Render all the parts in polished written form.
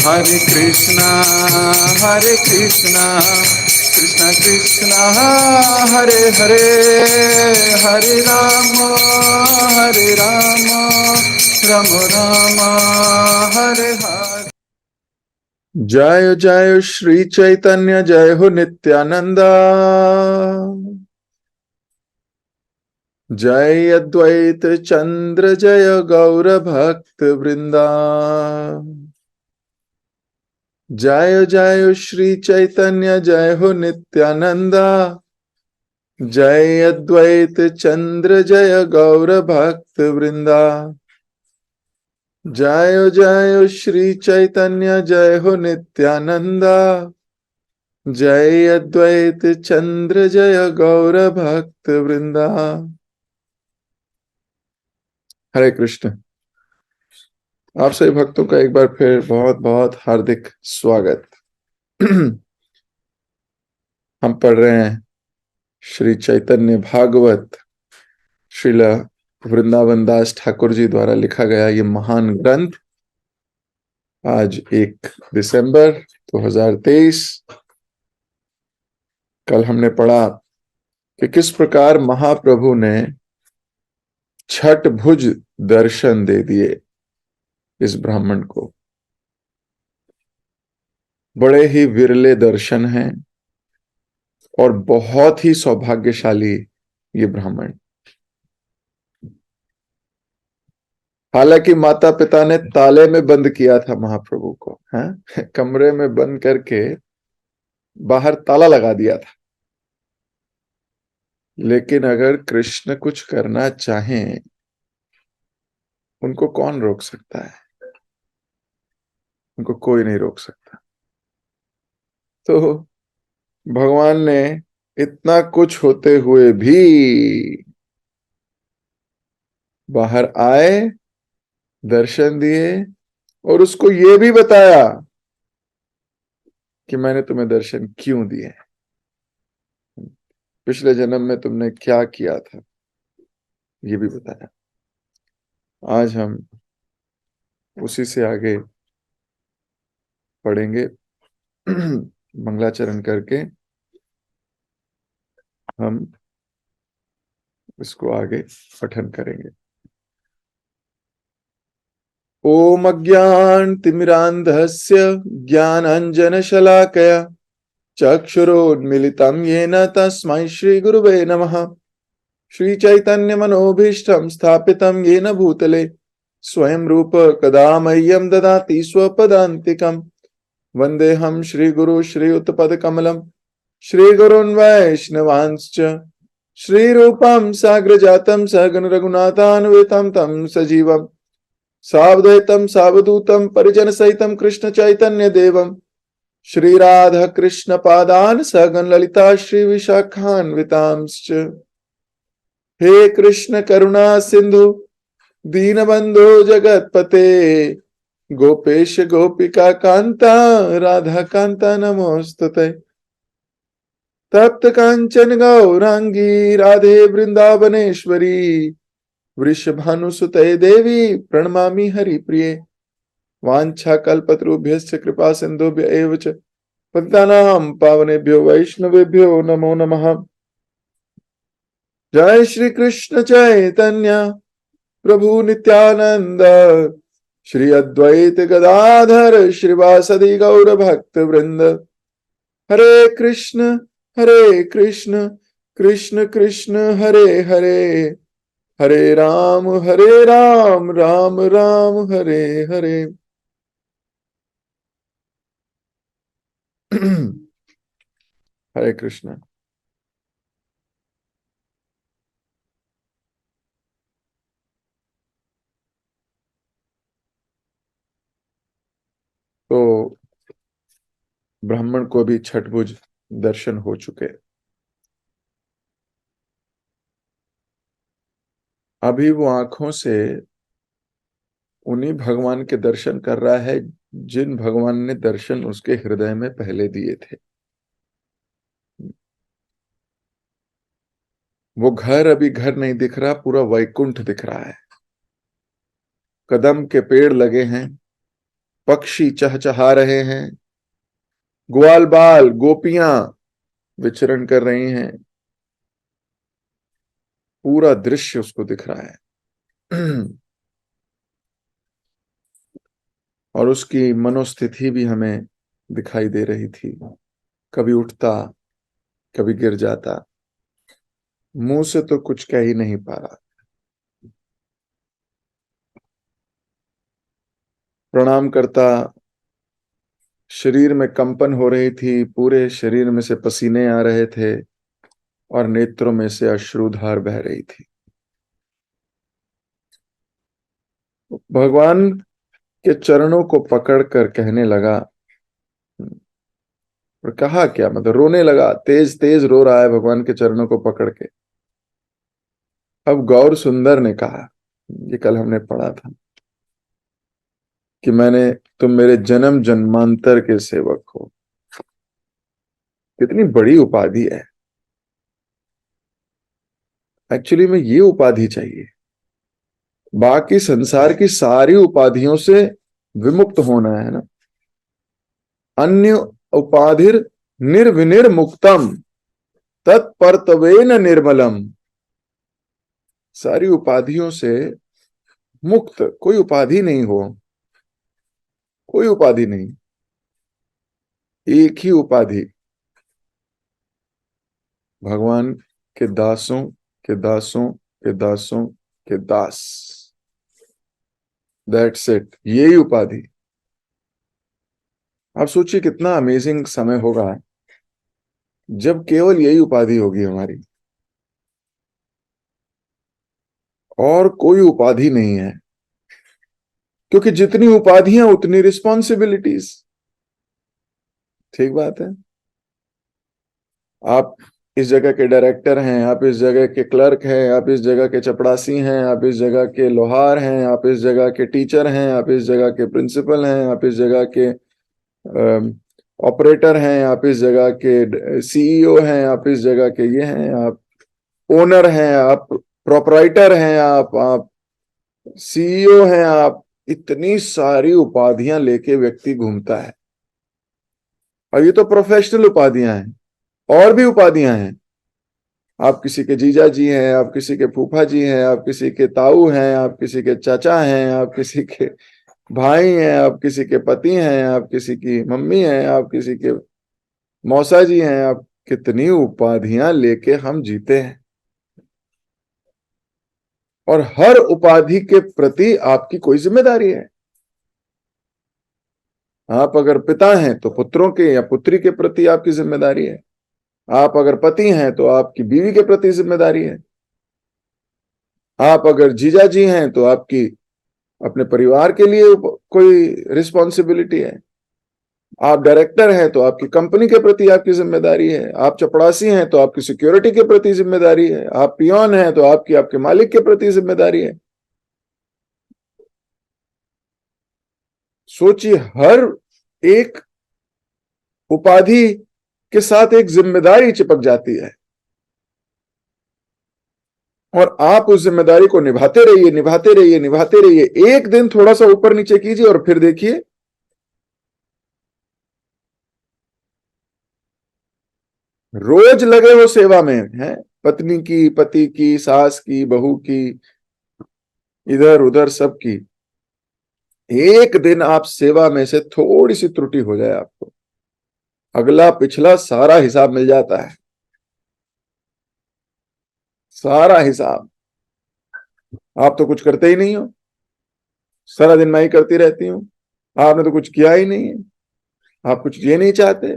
Hare Krishna, Krishna Krishna, Hare Hare, Hare Rama, Rama Rama, Hare Hare. जय जय श्री चैतन्य, जय हो नित्यानंदा, जय अद्वैत चंद्र, जय गौर भक्त वृंदा। जय जय श्री चैतन्य, जय हो नित्यानंदा, जय अद्वैत चंद्र, जय गौर भक्त वृंदा। जय जय श्री चैतन्य, जय हो नित्यानंदा, जय अद्वैत चंद्र, जय गौर भक्त वृंदा। हरे कृष्ण। आप सभी भक्तों का एक बार फिर बहुत बहुत हार्दिक स्वागत। हम पढ़ रहे हैं श्री चैतन्य भागवत, श्रील वृंदावन दास ठाकुर जी द्वारा लिखा गया ये महान ग्रंथ। आज 1 दिसंबर 2023। कल हमने पढ़ा कि किस प्रकार महाप्रभु ने छठ भुज दर्शन दे दिए इस ब्राह्मण को। बड़े ही विरले दर्शन हैं और बहुत ही सौभाग्यशाली ये ब्राह्मण। हालांकि माता पिता ने ताले में बंद किया था महाप्रभु को, हैं? कमरे में बंद करके बाहर ताला लगा दिया था। लेकिन अगर कृष्ण कुछ करना चाहें, उनको कौन रोक सकता है? उनको कोई नहीं रोक सकता। तो भगवान ने इतना कुछ होते हुए भी बाहर आए, दर्शन दिए और उसको ये भी बताया कि मैंने तुम्हें दर्शन क्यों दिए, पिछले जन्म में तुमने क्या किया था, ये भी बताया। आज हम उसी से आगे पढ़ेंगे। मंगलाचरण करके हम इसको आगे पठन करेंगे। ओम अज्ञानतिमिरान्धस्य ज्ञानाञ्जनशलाकया चक्षुरोन्मिलितं येन तस्मै श्रीगुरुवे नमः। श्रीचैतन्यमनोभीष्टं स्थापितं येन भूतले स्वयं रूप कदा मह्यं ददाति स्वपदान्तिकम्। वन्देऽहं श्रीगुरु श्रीयुतपदकमलं श्रीगुरून् वैष्णवांश्च श्रीरूपं साग्रजातं सहगण रघुनाथान्वितं तं सजीवम् सावधूतं सावधूतं परिजन सहितं कृष्ण चैतन्य देवं श्री राधा कृष्ण पादान सहगण ललिता श्री विशाखान्वितांश्च। हे कृष्ण करुणा सिंधु दीनबंधो जगतपते गोपेश गोपिका कांता राधा कांता नमोस्तुते। तप्त कांचन गौरांगी राधे वृंदावनेश्वरी वृषभानुसुते देवी प्रणमामि हरिप्रिये। वाञ्छाकल्पतरुभ्यश्च कृपा सिन्धुभ्य एव च पतितानां पावनेभ्यो वैष्णवेभ्यो नमो नमः। जय श्री कृष्ण चैतन्य प्रभु नित्यानंद श्री अद्वैत गदाधर श्रीवासदि गौर भक्त वृंद। हरे कृष्ण कृष्ण कृष्ण हरे हरे, हरे राम राम राम हरे हरे। हरे कृष्ण। तो ब्राह्मण को भी छठभुज दर्शन हो चुके। अभी वो आंखों से उन्हीं भगवान के दर्शन कर रहा है जिन भगवान ने दर्शन उसके हृदय में पहले दिए थे। वो घर अभी घर नहीं दिख रहा, पूरा वैकुंठ दिख रहा है। कदम के पेड़ लगे हैं, पक्षी चहचहा रहे हैं, ग्वाल बाल गोपियां विचरण कर रही हैं, पूरा दृश्य उसको दिख रहा है। और उसकी मनोस्थिति भी हमें दिखाई दे रही थी, कभी उठता कभी गिर जाता, मुंह से तो कुछ कह ही नहीं पा रहा। प्रणाम करता, शरीर में कंपन हो रही थी, पूरे शरीर में से पसीने आ रहे थे और नेत्रों में से अश्रुधार बह रही थी। भगवान के चरणों को पकड़कर कहने लगा, और कहा क्या, मतलब रोने लगा, तेज तेज रो रहा है भगवान के चरणों को पकड़ के। अब गौर सुंदर ने कहा, ये कल हमने पढ़ा था कि तुम मेरे जन्म जन्मांतर के सेवक हो। कितनी बड़ी उपाधि है। एक्चुअली में ये उपाधि चाहिए, बाकी संसार की सारी उपाधियों से विमुक्त होना है ना। अन्य उपाधिर निर्विनिर मुक्तम तत्पर्तवेन निर्मलम। सारी उपाधियों से मुक्त, कोई उपाधि नहीं हो, कोई उपाधि नहीं, एक ही उपाधि, भगवान के दासों के दासों के दासों के दास। दैट्स इट, यही उपाधि। आप सोचिए कितना अमेजिंग समय होगा जब केवल यही उपाधि होगी हमारी, और कोई उपाधि नहीं है। क्योंकि जितनी उपाधियां उतनी रिस्पॉन्सिबिलिटीज। ठीक बात है। आप इस जगह के डायरेक्टर हैं, आप इस जगह के क्लर्क हैं, आप इस जगह के चपड़ासी हैं, आप इस जगह के लोहार हैं, आप इस जगह के टीचर हैं, आप इस जगह के प्रिंसिपल हैं, आप इस जगह के ऑपरेटर हैं, आप इस जगह के सीईओ हैं, आप इस जगह के ये हैं, आप ओनर हैं, आप प्रोपराइटर हैं, आप सीईओ हैं। आप इतनी सारी उपाधियां लेके व्यक्ति घूमता है, और ये तो प्रोफेशनल उपाधियां हैं। और भी उपाधियां हैं, आप किसी के जीजा जी हैं, आप किसी के फूफा जी हैं, आप किसी के ताऊ हैं, आप किसी के चाचा हैं, आप किसी के भाई हैं, आप किसी के पति हैं, आप किसी की मम्मी हैं, आप किसी के मौसा जी हैं। आप कितनी उपाधियां लेके हम जीते हैं, और हर उपाधि के प्रति आपकी कोई जिम्मेदारी है। आप अगर पिता हैं तो पुत्रों के या पुत्री के प्रति आपकी जिम्मेदारी है। आप अगर पति हैं तो आपकी बीवी के प्रति जिम्मेदारी है। आप अगर जीजा जी हैं तो आपकी अपने परिवार के लिए कोई रिस्पॉन्सिबिलिटी है। आप डायरेक्टर हैं तो आपकी कंपनी के प्रति आपकी जिम्मेदारी है। आप चपड़ासी हैं तो आपकी सिक्योरिटी के प्रति जिम्मेदारी है। आप पियोन हैं तो आपकी आपके मालिक के प्रति जिम्मेदारी है। सोचिए, हर एक उपाधि के साथ एक जिम्मेदारी चिपक जाती है, और आप उस जिम्मेदारी को निभाते रहिए, निभाते रहिए, निभाते रहिए। एक दिन थोड़ा सा ऊपर नीचे कीजिए और फिर देखिए रोज लगे हो सेवा में हैं, पत्नी की, पति की, सास की, बहू की, इधर उधर सबकी। एक दिन आप सेवा में से थोड़ी सी त्रुटि हो जाए, आपको अगला पिछला सारा हिसाब मिल जाता है, सारा हिसाब। आप तो कुछ करते ही नहीं हो, सारा दिन मैं ही करती रहती हूं, आपने तो कुछ किया ही नहीं है, आप कुछ ये नहीं चाहते,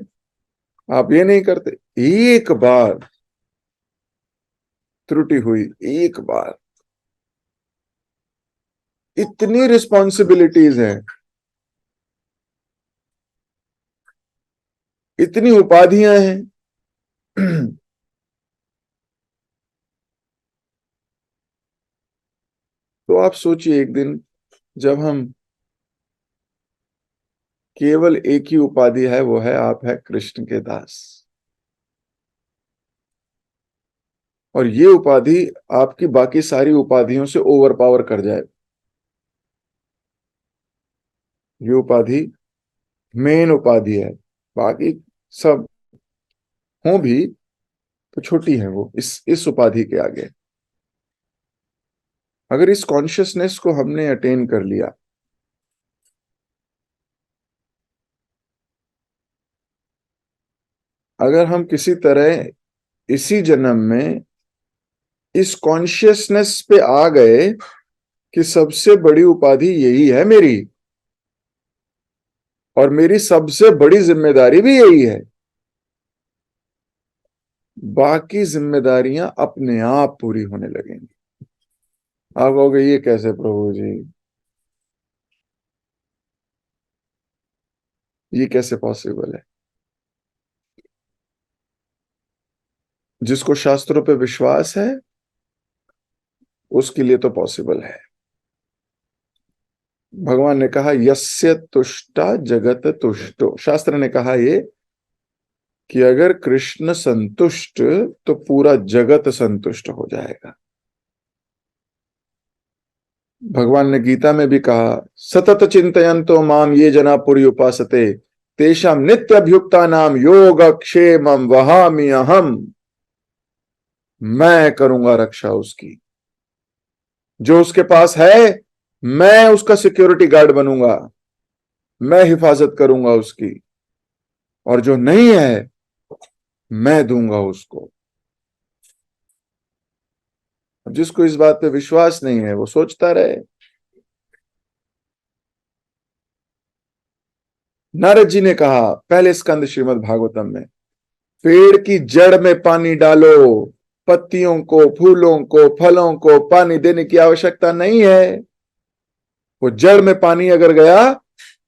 आप ये नहीं करते। एक बार त्रुटि हुई, एक बार, इतनी रिस्पॉन्सिबिलिटीज हैं, इतनी उपाधियां हैं। तो आप सोचिए, एक दिन जब हम केवल एक ही उपाधि है, वो है आप है कृष्ण के दास, और ये उपाधि आपकी बाकी सारी उपाधियों से ओवर पावर कर जाए। ये उपाधि मेन उपाधि है, बाकी सब हो भी तो छोटी है वो इस उपाधि के आगे। अगर इस कॉन्शियसनेस को हमने अटेन कर लिया, अगर हम किसी तरह इसी जन्म में इस कॉन्शियसनेस पे आ गए कि सबसे बड़ी उपाधि यही है मेरी, और मेरी सबसे बड़ी जिम्मेदारी भी यही है, बाकी जिम्मेदारियां अपने आप पूरी होने लगेंगी। आप कहोगे ये कैसे प्रभु जी, ये कैसे पॉसिबल है? जिसको शास्त्रों पे विश्वास है उसके लिए तो पॉसिबल है। भगवान ने कहा यस्य तुष्टा जगत तुष्टो, शास्त्र ने कहा ये कि अगर कृष्ण संतुष्ट तो पूरा जगत संतुष्ट हो जाएगा। भगवान ने गीता में भी कहा सतत चिंतयन्तो माम ये जना पुरी उपासते तेषाम नित्य अभ्युक्ता नाम योग क्षेमम वहामि अहम। मैं करूंगा रक्षा उसकी, जो उसके पास है मैं उसका सिक्योरिटी गार्ड बनूंगा, मैं हिफाजत करूंगा उसकी, और जो नहीं है मैं दूंगा उसको। जिसको इस बात पे विश्वास नहीं है वो सोचता रहे। नारद जी ने कहा पहले स्कंद श्रीमद् भागवतम में, पेड़ की जड़ में पानी डालो, पत्तियों को, फूलों को, फलों को पानी देने की आवश्यकता नहीं है। वो जड़ में पानी अगर गया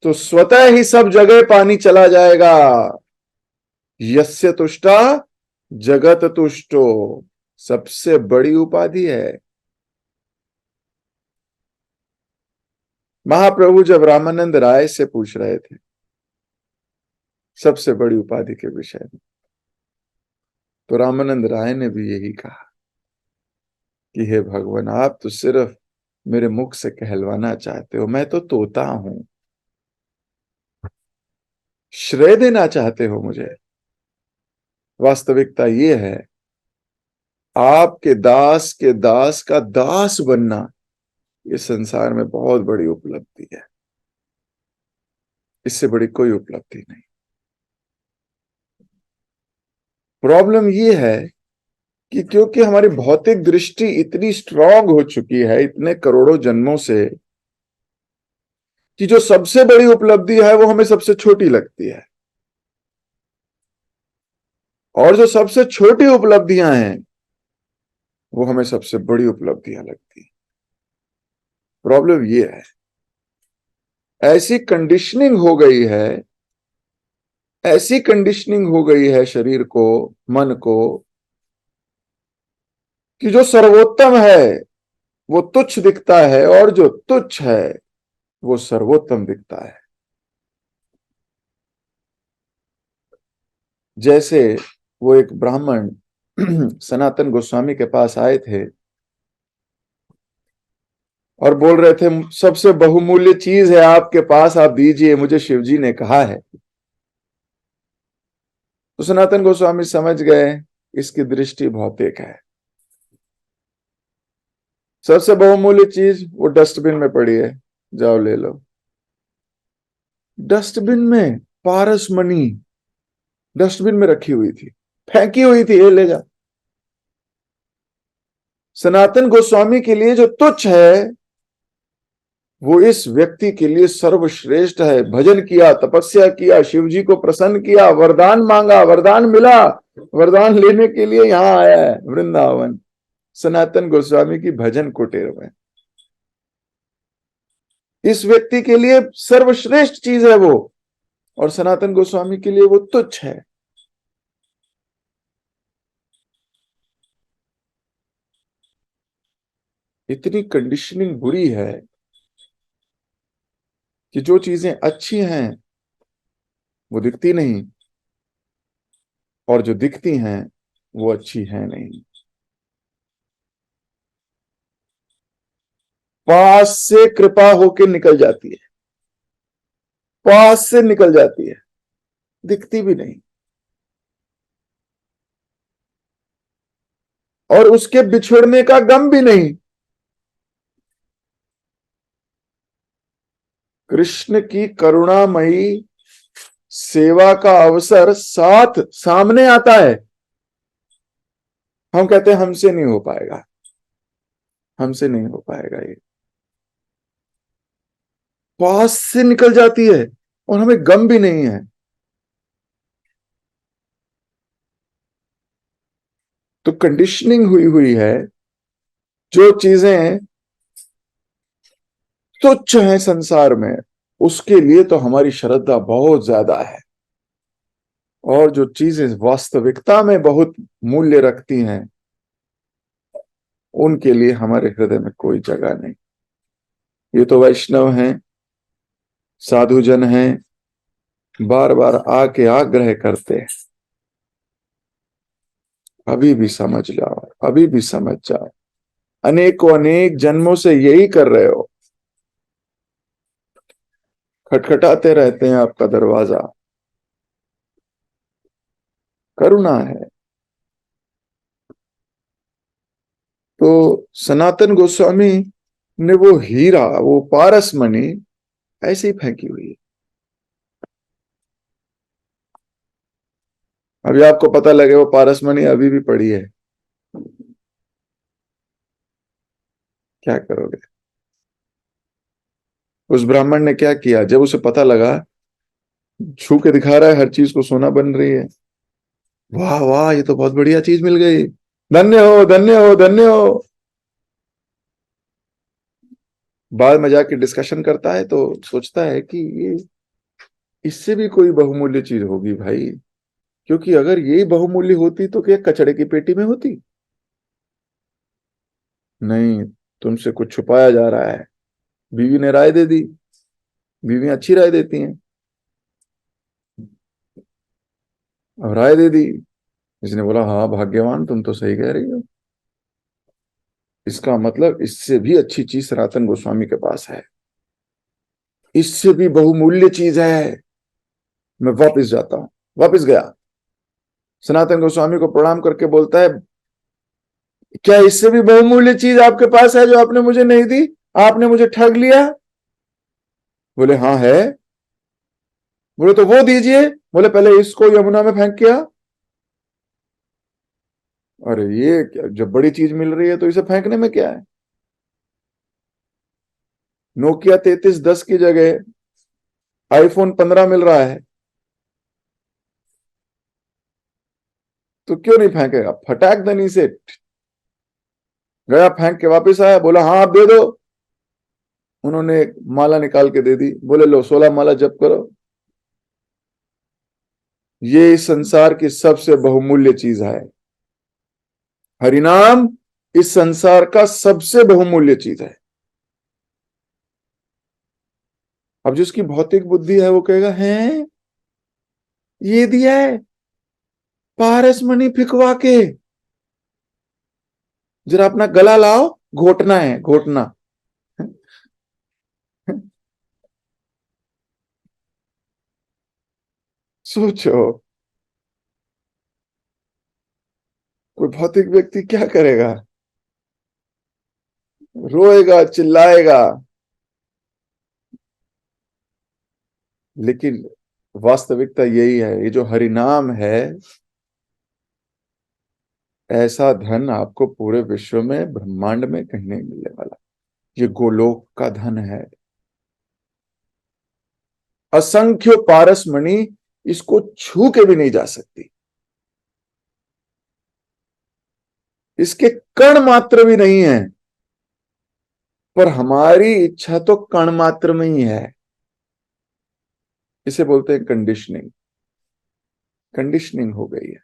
तो स्वतः ही सब जगह पानी चला जाएगा। यस्य तुष्टा जगत तुष्टो, सबसे बड़ी उपाधि है। महाप्रभु जब रामानंद राय से पूछ रहे थे सबसे बड़ी उपाधि के विषय में, तो रामानंद राय ने भी यही कहा कि हे भगवान, आप तो सिर्फ मेरे मुख से कहलवाना चाहते हो, मैं तो तोता हूं, श्रेय देना चाहते हो मुझे। वास्तविकता ये है आपके दास के दास का दास बनना ये संसार में बहुत बड़ी उपलब्धि है, इससे बड़ी कोई उपलब्धि नहीं। प्रॉब्लम ये है कि क्योंकि हमारी भौतिक दृष्टि इतनी स्ट्रांग हो चुकी है इतने करोड़ों जन्मों से, कि जो सबसे बड़ी उपलब्धि है वो हमें सबसे छोटी लगती है, और जो सबसे छोटी उपलब्धियां हैं वो हमें सबसे बड़ी उपलब्धियां लगती हैं। प्रॉब्लम ये है ऐसी कंडीशनिंग हो गई है, ऐसी कंडीशनिंग हो गई है शरीर को, मन को, कि जो सर्वोत्तम है वो तुच्छ दिखता है, और जो तुच्छ है वो सर्वोत्तम दिखता है। जैसे वो एक ब्राह्मण सनातन गोस्वामी के पास आए थे और बोल रहे थे सबसे बहुमूल्य चीज है आपके पास, आप दीजिए, मुझे शिवजी ने कहा है। तो सनातन गोस्वामी समझ गए इसकी दृष्टि भौतिक है। सबसे बहुमूल्य चीज वो डस्टबिन में पड़ी है, जाओ ले लो। डस्टबिन में पारस मणि डस्टबिन में रखी हुई थी, फेंकी हुई थी, ये ले जा। सनातन गोस्वामी के लिए जो तुच्छ है वो इस व्यक्ति के लिए सर्वश्रेष्ठ है। भजन किया, तपस्या किया, शिव जी को प्रसन्न किया, वरदान मांगा, वरदान मिला, वरदान लेने के लिए यहां आया है वृंदावन, सनातन गोस्वामी की भजन कुटीर में। इस व्यक्ति के लिए सर्वश्रेष्ठ चीज है वो, और सनातन गोस्वामी के लिए वो तुच्छ है। इतनी कंडीशनिंग बुरी है कि जो चीजें अच्छी हैं वो दिखती नहीं, और जो दिखती हैं वो अच्छी है नहीं। पास से कृपा होके निकल जाती है, पास से निकल जाती है, दिखती भी नहीं, और उसके बिछुड़ने का गम भी नहीं। कृष्ण की करुणामयी सेवा का अवसर साथ सामने आता है, हम कहते हैं हमसे नहीं हो पाएगा, हमसे नहीं हो पाएगा, ये पास से निकल जाती है और हमें गम भी नहीं है। तो कंडीशनिंग हुई हुई है, जो चीजें तुच्छ हैं संसार में, उसके लिए तो हमारी श्रद्धा बहुत ज्यादा है, और जो चीजें वास्तविकता में बहुत मूल्य रखती हैं, उनके लिए हमारे हृदय में कोई जगह नहीं। ये तो वैष्णव हैं, साधुजन हैं, बार बार आके आग्रह करते हैं, अभी भी समझ जाओ, अभी भी समझ जाओ, अनेकों अनेक जन्मों से यही कर रहे हो, खटखटाते रहते हैं आपका दरवाजा। करुणा है। तो सनातन गोस्वामी ने वो हीरा, वो पारस मणि ऐसे ही फेंकी हुई है। अभी आपको पता लगे वो पारस मणि अभी भी पड़ी है, क्या करोगे? उस ब्राह्मण ने क्या किया, जब उसे पता लगा, छू के दिखा रहा है, हर चीज को सोना बन रही है, वाह वाह ये तो बहुत बढ़िया चीज मिल गई, धन्य हो धन्य हो धन्य हो। बाद में जाके डिस्कशन करता है तो सोचता है कि ये इससे भी कोई बहुमूल्य चीज होगी भाई, क्योंकि अगर यही बहुमूल्य होती तो क्या कचड़े की पेटी में होती? नहीं, तुमसे कुछ छुपाया जा रहा है। बीवी ने राय दे दी, बीवी अच्छी राय देती हैं, और राय दे दी। इसने बोला हाँ भाग्यवान, तुम तो सही कह रही हो, इसका मतलब इससे भी अच्छी चीज सनातन गोस्वामी के पास है, इससे भी बहुमूल्य चीज है। मैं वापस जाता हूं। वापस गया, सनातन गोस्वामी को प्रणाम करके बोलता है, क्या इससे भी बहुमूल्य चीज आपके पास है जो आपने मुझे नहीं दी? आपने मुझे ठग लिया। बोले हाँ है। बोले तो वो दीजिए। बोले पहले इसको यमुना में फेंक किया। अरे ये जब बड़ी चीज मिल रही है तो इसे फेंकने में क्या है? नोकिया 3310 की जगह आईफोन 15 मिल रहा है, तो क्यों नहीं फेंकेगा? फटाक दनी से गया, फेंक के वापस आया, बोला हाँ आप दे दो। उन्होंने एक माला निकाल के दे दी, बोले लो 16 माला जप करो। ये इस संसार की सबसे बहुमूल्य चीज है, हरिनाम इस संसार का सबसे बहुमूल्य चीज है। अब जिसकी भौतिक बुद्धि है वो कहेगा है ये दिया है पारस मणि फिकवा के, जरा अपना गला लाओ, घोटना है घोटना। सोचो, कोई भौतिक व्यक्ति क्या करेगा? रोएगा, चिल्लाएगा। लेकिन वास्तविकता यही है, ये जो हरि नाम है, ऐसा धन आपको पूरे विश्व में, ब्रह्मांड में कहीं नहीं मिलने वाला। ये गोलोक का धन है, असंख्य पारस मणि इसको छू के भी नहीं जा सकती, इसके कण मात्र भी नहीं है। पर हमारी इच्छा तो कण मात्र में ही है। इसे बोलते हैं कंडीशनिंग। कंडीशनिंग हो गई है,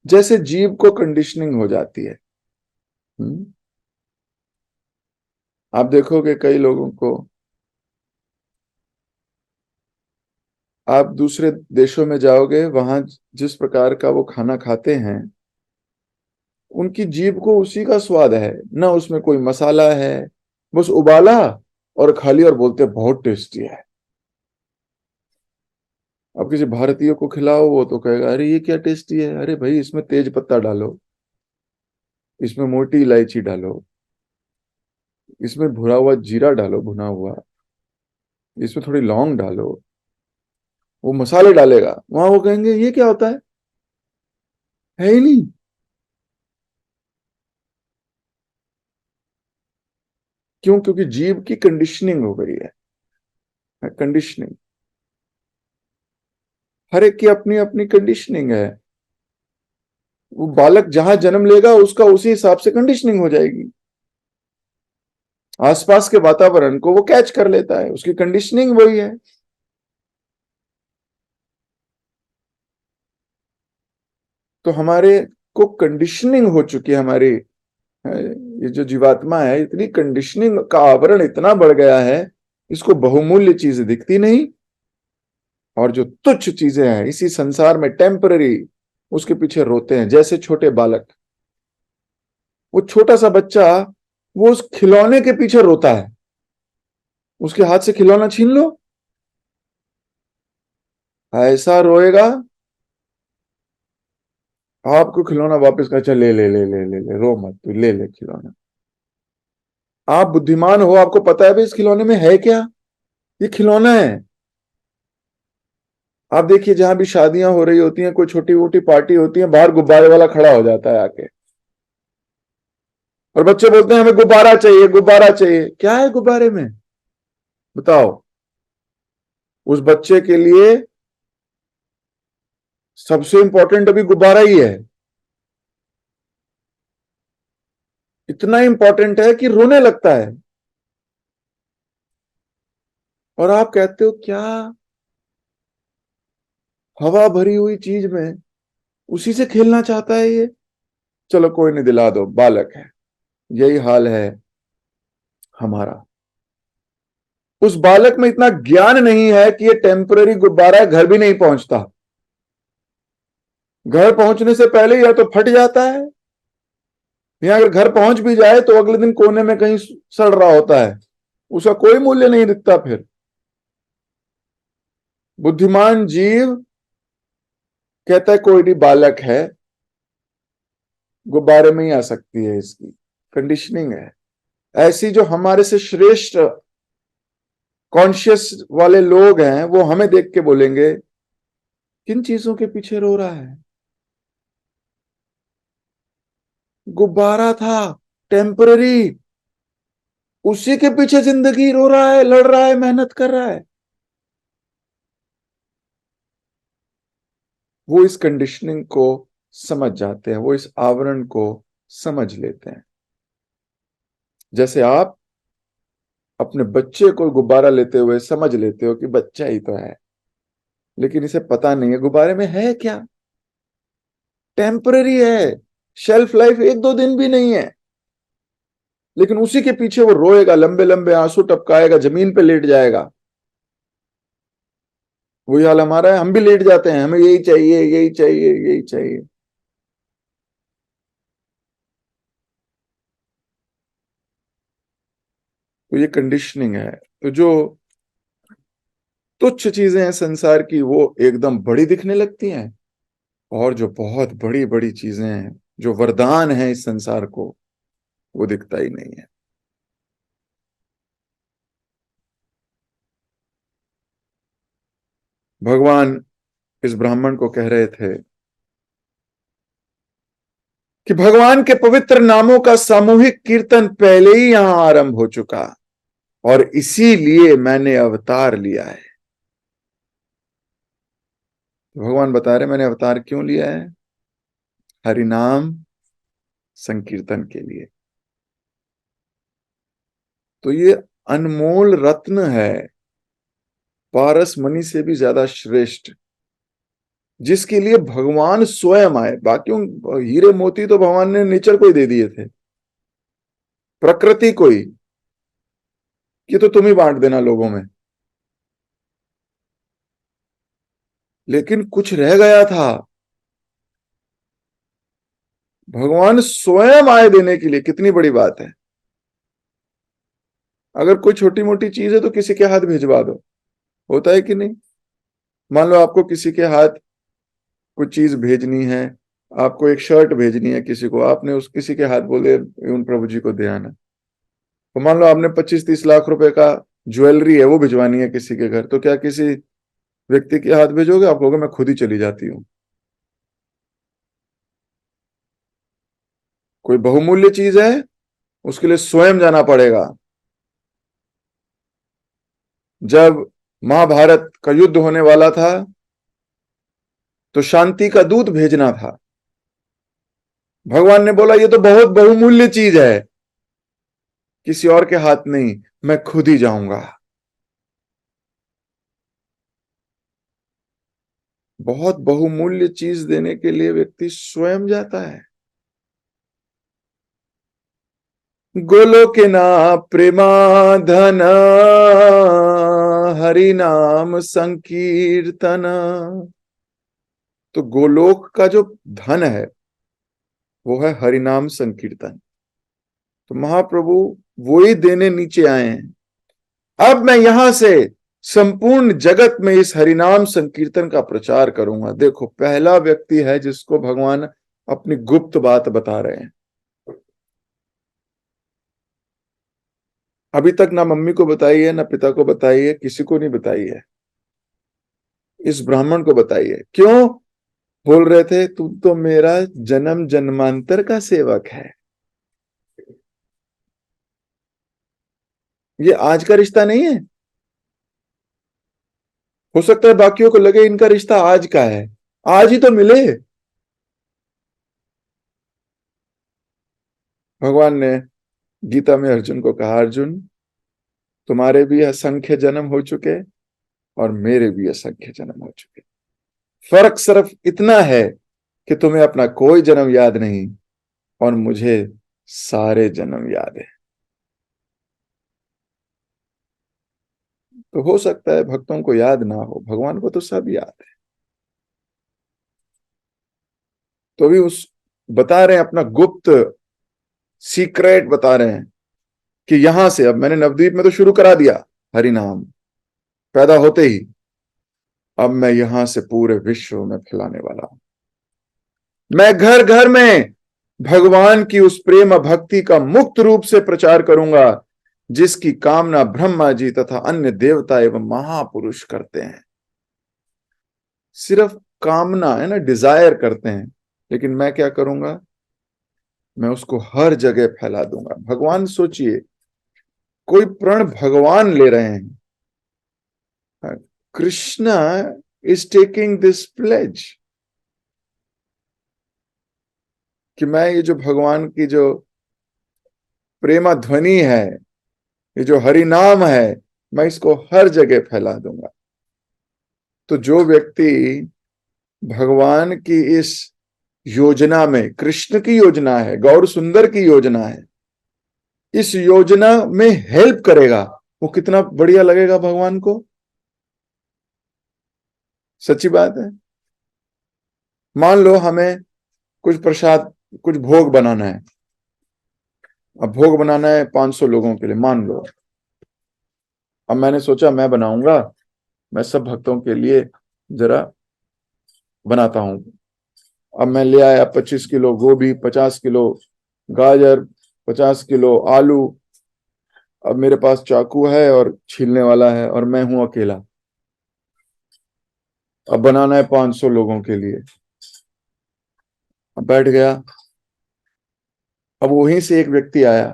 जैसे जीव को कंडीशनिंग हो जाती है। हुँ? आप देखोगे कई लोगों को, आप दूसरे देशों में जाओगे, वहां जिस प्रकार का वो खाना खाते हैं, उनकी जीभ को उसी का स्वाद है, ना उसमें कोई मसाला है, बस उबाला और खा लिया और बोलते बहुत टेस्टी है। अब किसी भारतीय को खिलाओ, वो तो कहेगा अरे ये क्या टेस्टी है। अरे भाई इसमें तेज पत्ता डालो, इसमें मोटी इलायची डालो, इसमें भुना हुआ जीरा डालो, भुना हुआ, इसमें थोड़ी लौंग डालो, वो मसाले डालेगा, वहां वो कहेंगे ये क्या होता है ही नहीं। क्यों? क्योंकि जीभ की कंडीशनिंग हो गई है, कंडीशनिंग। हर एक की अपनी अपनी कंडीशनिंग है। वो बालक जहां जन्म लेगा उसका उसी हिसाब से कंडीशनिंग हो जाएगी। आसपास के वातावरण को वो कैच कर लेता है, उसकी कंडीशनिंग वही है। तो हमारे को कंडीशनिंग हो चुकी है हमारी, ये जो जीवात्मा है, इतनी कंडीशनिंग का आवरण इतना बढ़ गया है, इसको बहुमूल्य चीज दिखती नहीं। और जो तुच्छ चीजें हैं इसी संसार में टेम्पररी, उसके पीछे रोते हैं। जैसे छोटे बालक, वो छोटा सा बच्चा, वो उस खिलौने के पीछे रोता है। उसके हाथ से खिलौना छीन लो, ऐसा रोएगा। आपको खिलौना वापस कर, चल ले ले ले ले ले ले, रो मत, तू ले ले खिलौना। आप बुद्धिमान हो, आपको पता है भाई इस खिलौने में है क्या, ये खिलौना है। आप देखिए जहां भी शादियां हो रही होती हैं, कोई छोटी मोटी पार्टी होती है, बाहर गुब्बारे वाला खड़ा हो जाता है आके, और बच्चे बोलते हैं हमें गुब्बारा चाहिए, गुब्बारा चाहिए। क्या है गुब्बारे में, बताओ। उस बच्चे के लिए सबसे इंपॉर्टेंट अभी गुब्बारा ही है। इतना इंपॉर्टेंट है कि रोने लगता है। और आप कहते हो क्या, हवा भरी हुई चीज में उसी से खेलना चाहता है ये। चलो कोई नहीं, दिला दो, बालक है। यही हाल है हमारा। उस बालक में इतना ज्ञान नहीं है कि ये टेम्पररी गुब्बारा घर भी नहीं पहुंचता। घर पहुंचने से पहले या तो फट जाता है, या अगर घर पहुंच भी जाए तो अगले दिन कोने में कहीं सड़ रहा होता है। उसका कोई मूल्य नहीं दिखता फिर। बुद्धिमान जीव कहता है कोई नहीं, बालक है, गुब्बारे में ही आ सकती है, इसकी कंडीशनिंग है ऐसी। जो हमारे से श्रेष्ठ कॉन्शियस वाले लोग हैं, वो हमें देख के बोलेंगे किन चीजों के पीछे रो रहा है। गुब्बारा था, टेम्पररी, उसी के पीछे जिंदगी रो रहा है, लड़ रहा है, मेहनत कर रहा है। वो इस कंडीशनिंग को समझ जाते हैं, वो इस आवरण को समझ लेते हैं। जैसे आप अपने बच्चे को गुब्बारा लेते हुए समझ लेते हो कि बच्चा ही तो है, लेकिन इसे पता नहीं है गुब्बारे में है क्या, टेम्पररी है, शेल्फ लाइफ एक दो दिन भी नहीं है। लेकिन उसी के पीछे वो रोएगा, लंबे लंबे आंसू टपकाएगा, जमीन पे लेट जाएगा। वही हाल हमारा है, हम भी लेट जाते हैं, हमें यही चाहिए, यही चाहिए, यही चाहिए। तो ये कंडीशनिंग है। तो जो तुच्छ चीजें हैं संसार की, वो एकदम बड़ी दिखने लगती हैं। और जो बहुत बड़ी बड़ी चीजें हैं, जो वरदान है इस संसार को, वो दिखता ही नहीं है। भगवान इस ब्राह्मण को कह रहे थे कि भगवान के पवित्र नामों का सामूहिक कीर्तन पहले ही यहां आरंभ हो चुका, और इसीलिए मैंने अवतार लिया है। तो भगवान बता रहे मैंने अवतार क्यों लिया है, हरिनाम संकीर्तन के लिए। तो ये अनमोल रत्न है, पारस मणि से भी ज्यादा श्रेष्ठ, जिसके लिए भगवान स्वयं आए। बाकियों हीरे मोती तो भगवान ने नेचर को ही दे दिए थे, प्रकृति को ही, कि तो तुम ही बांट देना लोगों में। लेकिन कुछ रह गया था, भगवान स्वयं आए देने के लिए। कितनी बड़ी बात है। अगर कोई छोटी मोटी चीज है तो किसी के हाथ भिजवा दो, होता है कि नहीं? मान लो आपको किसी के हाथ कुछ चीज भेजनी है, आपको एक शर्ट भेजनी है किसी को, आपने उस किसी के हाथ बोले उन प्रभु जी को दे आना। तो मान लो आपने 25-30 लाख रुपए का ज्वेलरी है वो भिजवानी है किसी के घर, तो क्या किसी व्यक्ति के हाथ भेजोगे? आप कहोगे मैं खुद ही चली जाती हूँ। कोई बहुमूल्य चीज है, उसके लिए स्वयं जाना पड़ेगा। जब महाभारत का युद्ध होने वाला था तो शांति का दूत भेजना था। भगवान ने बोला ये तो बहुत बहुमूल्य चीज है, किसी और के हाथ नहीं, मैं खुद ही जाऊंगा। बहुत बहुमूल्य चीज देने के लिए व्यक्ति स्वयं जाता है। गोलोके ना प्रेमाधन हरि नाम संकीर्तन। तो गोलोक का जो धन है वो है हरिनाम संकीर्तन। तो महाप्रभु वो ही देने नीचे आए हैं। अब मैं यहां से संपूर्ण जगत में इस हरिनाम संकीर्तन का प्रचार करूंगा। देखो, पहला व्यक्ति है जिसको भगवान अपनी गुप्त बात बता रहे हैं। अभी तक ना मम्मी को बताई है, ना पिता को बताई है, किसी को नहीं बताई है। इस ब्राह्मण को बताई है। क्यों? बोल रहे थे तू तो मेरा जन्म जन्मांतर का सेवक है। ये आज का रिश्ता नहीं है। हो सकता है बाकियों को लगे इनका रिश्ता आज का है, आज ही तो मिले। भगवान ने गीता में अर्जुन को कहा, अर्जुन तुम्हारे भी असंख्य जन्म हो चुके और मेरे भी असंख्य जन्म हो चुके। फर्क सिर्फ इतना है कि तुम्हें अपना कोई जन्म याद नहीं और मुझे सारे जन्म याद है। तो हो सकता है भक्तों को याद ना हो, भगवान को तो सब याद है। तो भी उस बता रहे हैं, अपना गुप्त सीक्रेट बता रहे हैं कि यहां से अब मैंने नवद्वीप में तो शुरू करा दिया हरि नाम पैदा होते ही, अब मैं यहां से पूरे विश्व में फैलाने वाला हूं। मैं घर घर में भगवान की उस प्रेम भक्ति का मुक्त रूप से प्रचार करूंगा जिसकी कामना ब्रह्मा जी तथा अन्य देवता एवं महापुरुष करते हैं। सिर्फ कामना है ना, डिजायर करते हैं, लेकिन मैं क्या करूंगा? मैं उसको हर जगह फैला दूंगा। भगवान सोचिए, कोई प्रण भगवान ले रहे हैं। Krishna is taking this pledge कि मैं ये जो भगवान की जो प्रेमा ध्वनि है, ये जो हरि नाम है, मैं इसको हर जगह फैला दूंगा। तो जो व्यक्ति भगवान की इस योजना में, कृष्ण की योजना है, गौर सुंदर की योजना है, इस योजना में हेल्प करेगा, वो कितना बढ़िया लगेगा भगवान को। सच्ची बात है। मान लो हमें कुछ प्रसाद, कुछ भोग बनाना है। अब भोग बनाना है 500 लोगों के लिए, मान लो। अब मैंने सोचा मैं बनाऊंगा, मैं सब भक्तों के लिए जरा बनाता हूं। अब मैं ले आया 25 किलो गोभी, 50 किलो गाजर, 50 किलो आलू। अब मेरे पास चाकू है और छीलने वाला है और मैं हूं अकेला। अब बनाना है 500 लोगों के लिए। अब बैठ गया। अब वहीं से एक व्यक्ति आया,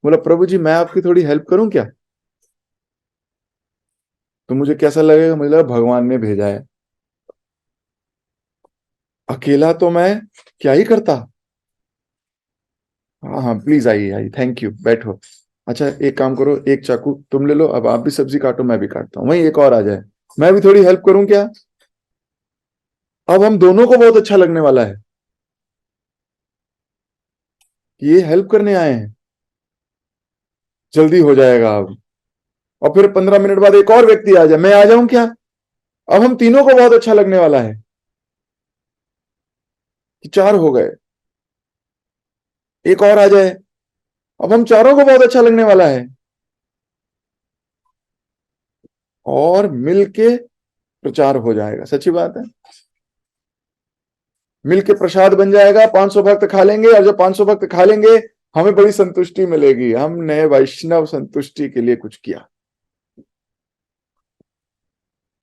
बोला प्रभु जी मैं आपकी थोड़ी हेल्प करूं क्या? तो मुझे कैसा लगेगा? मुझे लगा भगवान ने भेजा है। अकेला तो मैं क्या ही करता। हाँ हाँ प्लीज आइए आइए, थैंक यू, बैठो। अच्छा एक काम करो, एक चाकू तुम ले लो, अब आप भी सब्जी काटो, मैं भी काटता हूँ, वहीं एक और आ जाए, मैं भी थोड़ी हेल्प करूं क्या? अब हम दोनों को बहुत अच्छा लगने वाला है कि ये हेल्प करने आए हैं, जल्दी हो जाएगा अब। और फिर 15 मिनट बाद एक और व्यक्ति आ जाए, मैं आ जाऊं क्या? अब हम तीनों को बहुत अच्छा लगने वाला है कि 4 हो गए। एक और आ जाए, अब हम चारों को बहुत अच्छा लगने वाला है। और मिलके प्रचार हो जाएगा। सच्ची बात है, मिलके प्रसाद बन जाएगा, 500 भक्त खा लेंगे, और जब 500 भक्त खा लेंगे हमें बड़ी संतुष्टि मिलेगी, हमने वैष्णव संतुष्टि के लिए कुछ किया।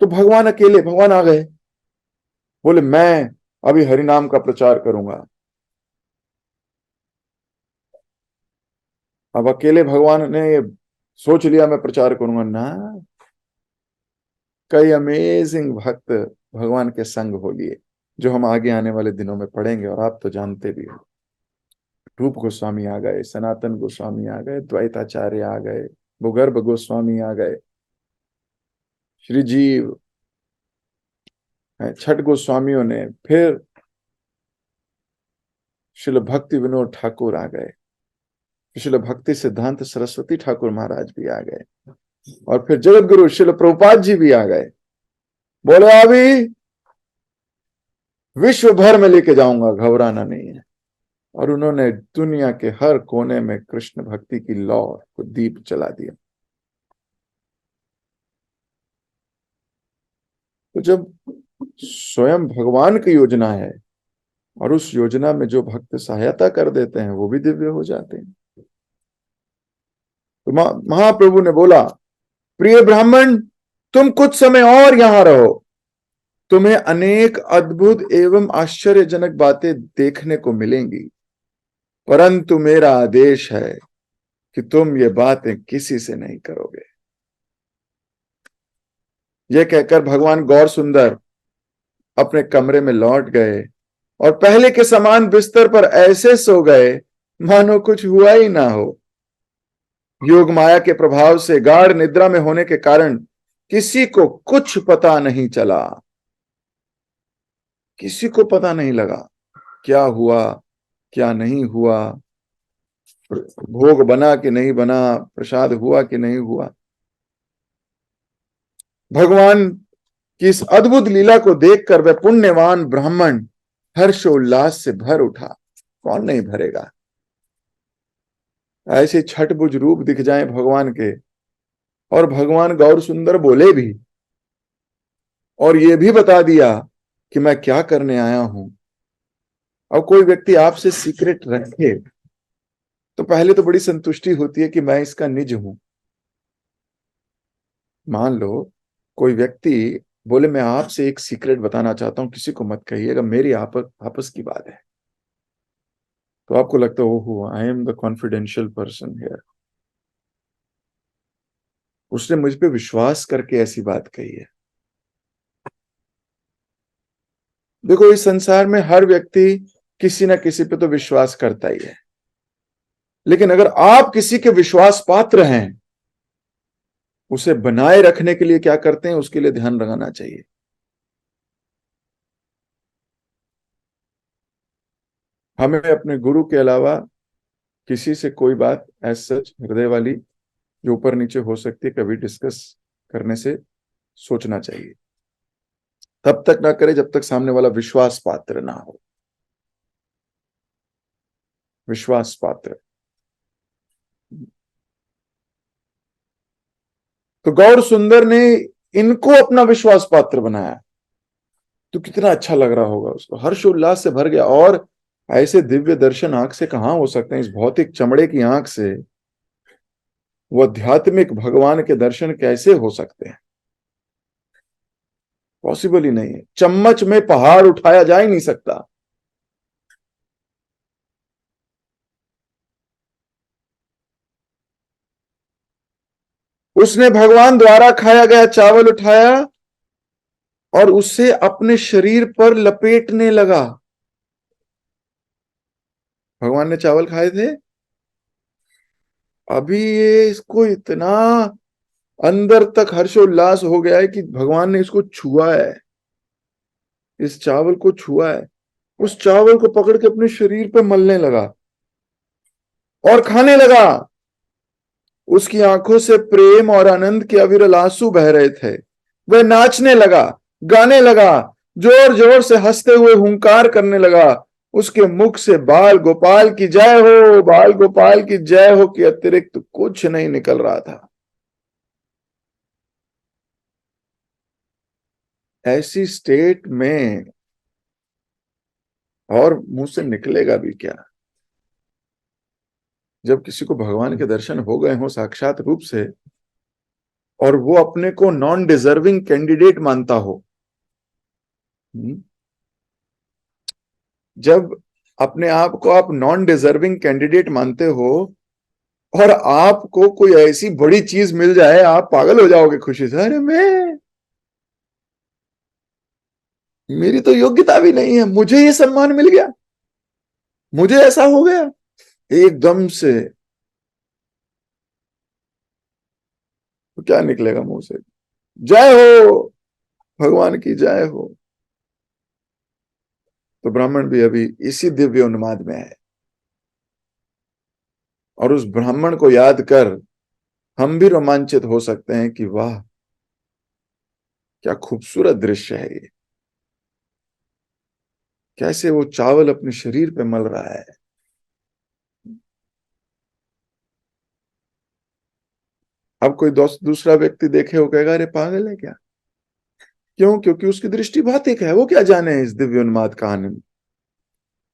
तो भगवान अकेले, भगवान आ गए, बोले मैं अभी हरिनाम का प्रचार करूंगा। अब अकेले भगवान ने सोच लिया मैं प्रचार करूंगा ना, कई अमेजिंग भक्त भगवान के संग हो लिए, जो हम आगे आने वाले दिनों में पढ़ेंगे, और आप तो जानते भी हो। रूप गोस्वामी आ गए, सनातन गोस्वामी आ गए, द्वैताचार्य आ गए, भूगर्भ गोस्वामी आ गए, श्री जीव, छठ गोस्वामियों ने, फिर श्रील भक्ति विनोद ठाकुर आ गए, श्रील भक्ति सिद्धांत सरस्वती ठाकुर महाराज भी आ गए, और फिर जगत गुरु श्रील प्रभुपाद जी भी आ गए। बोले अभी विश्व भर में लेके जाऊंगा, घबराना नहीं है। और उन्होंने दुनिया के हर कोने में कृष्ण भक्ति की लौ को दीप जला दिया। तो जब स्वयं भगवान की योजना है, और उस योजना में जो भक्त सहायता कर देते हैं वो भी दिव्य हो जाते हैं। तो महाप्रभु ने बोला, प्रिय ब्राह्मण, तुम कुछ समय और यहां रहो, तुम्हें अनेक अद्भुत एवं आश्चर्यजनक बातें देखने को मिलेंगी, परंतु मेरा आदेश है कि तुम ये बातें किसी से नहीं करोगे। यह कहकर भगवान गौर सुंदर अपने कमरे में लौट गए, और पहले के समान बिस्तर पर ऐसे सो गए मानो कुछ हुआ ही ना हो। योग माया के प्रभाव से गाढ़ निद्रा में होने के कारण किसी को कुछ पता नहीं चला, किसी को पता नहीं लगा क्या हुआ क्या नहीं हुआ, भोग बना कि नहीं बना, प्रसाद हुआ कि नहीं हुआ। भगवान की इस अद्भुत लीला को देखकर वह पुण्यवान ब्राह्मण हर्षोल्लास से भर उठा। कौन नहीं भरेगा, ऐसे छठभुज रूप दिख जाए भगवान के, और भगवान गौर सुंदर बोले भी, और ये भी बता दिया कि मैं क्या करने आया हूं। अब कोई व्यक्ति आपसे सीक्रेट रखे तो पहले तो बड़ी संतुष्टि होती है कि मैं इसका निज हूं। मान लो कोई व्यक्ति बोले मैं आपसे एक सीक्रेट बताना चाहता हूं, किसी को मत कहिएगा, मेरी आपस की बात है, तो आपको लगता है ओहो I am the confidential person here, उसने मुझ पे विश्वास करके ऐसी बात कही है। देखो इस संसार में हर व्यक्ति किसी ना किसी पे तो विश्वास करता ही है, लेकिन अगर आप किसी के विश्वास पात्र हैं, उसे बनाए रखने के लिए क्या करते हैं उसके लिए ध्यान रखना चाहिए। हमें अपने गुरु के अलावा किसी से कोई बात एज सच हृदय वाली जो ऊपर नीचे हो सकती है कभी डिस्कस करने से सोचना चाहिए। तब तक ना करे जब तक सामने वाला विश्वास पात्र ना हो। विश्वास पात्र। तो गौर सुंदर ने इनको अपना विश्वास पात्र बनाया, तो कितना अच्छा लग रहा होगा उसको, हर्षोल्लास से भर गया। और ऐसे दिव्य दर्शन आंख से कहां हो सकते हैं, इस भौतिक चमड़े की आंख से वो आध्यात्मिक भगवान के दर्शन कैसे हो सकते हैं, पॉसिबल ही नहीं है। चम्मच में पहाड़ उठाया जा ही नहीं सकता। उसने भगवान द्वारा खाया गया चावल उठाया और उसे अपने शरीर पर लपेटने लगा। भगवान ने चावल खाए थे, अभी ये इसको इतना अंदर तक हर्षोल्लास हो गया है कि भगवान ने इसको छुआ है, इस चावल को छुआ है। उस चावल को पकड़ के अपने शरीर पे मलने लगा और खाने लगा। उसकी आंखों से प्रेम और आनंद के अविरल आंसू बह रहे थे। वह नाचने लगा, गाने लगा, जोर जोर से हंसते हुए हुंकार करने लगा। उसके मुख से बाल गोपाल की जय हो, बाल गोपाल की जय हो के अतिरिक्त कुछ नहीं निकल रहा था। ऐसी स्टेट में और मुंह से निकलेगा भी क्या? जब किसी को भगवान के दर्शन हो गए हो साक्षात रूप से और वो अपने को नॉन डिजर्विंग कैंडिडेट मानता हो, जब अपने आप को आप नॉन डिजर्विंग कैंडिडेट मानते हो और आपको कोई ऐसी बड़ी चीज मिल जाए, आप पागल हो जाओगे खुशी से। अरे मेरी तो योग्यता भी नहीं है, मुझे ये सम्मान मिल गया, मुझे ऐसा हो गया एकदम से। तो क्या निकलेगा मुंह से? जय हो, भगवान की जय हो। तो ब्राह्मण भी अभी इसी दिव्य उन्माद में है, और उस ब्राह्मण को याद कर हम भी रोमांचित हो सकते हैं कि वाह, क्या खूबसूरत दृश्य है ये, कैसे वो चावल अपने शरीर पे मल रहा है। अब कोई दूसरा व्यक्ति देखे, वो कहेगा अरे पागल है क्या? क्यों? क्योंकि उसकी दृष्टि भौतिक है, वो क्या जाने इस दिव्य उन्माद का आनंद।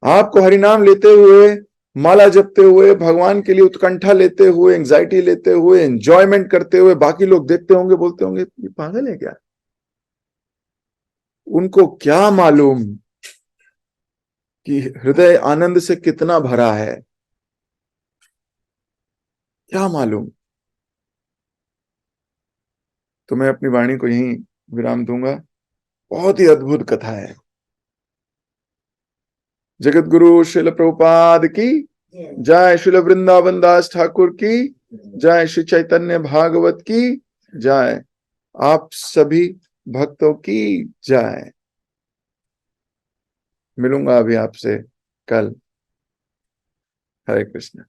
आपको हरिनाम लेते हुए, माला जपते हुए, भगवान के लिए उत्कंठा लेते हुए, एंजाइटी लेते हुए, एंजॉयमेंट करते हुए बाकी लोग देखते होंगे, बोलते होंगे ये पागल है क्या? उनको क्या मालूम कि हृदय आनंद से कितना भरा है, क्या मालूम। तो मैं अपनी वाणी को यहीं विराम दूंगा। बहुत ही अद्भुत कथा है। जगत गुरु श्रील प्रभुपाद की जय, श्रील वृंदावन दास ठाकुर की जय, श्री चैतन्य भागवत की जय, आप सभी भक्तों की जय। मिलूंगा अभी आपसे कल। हरे कृष्ण।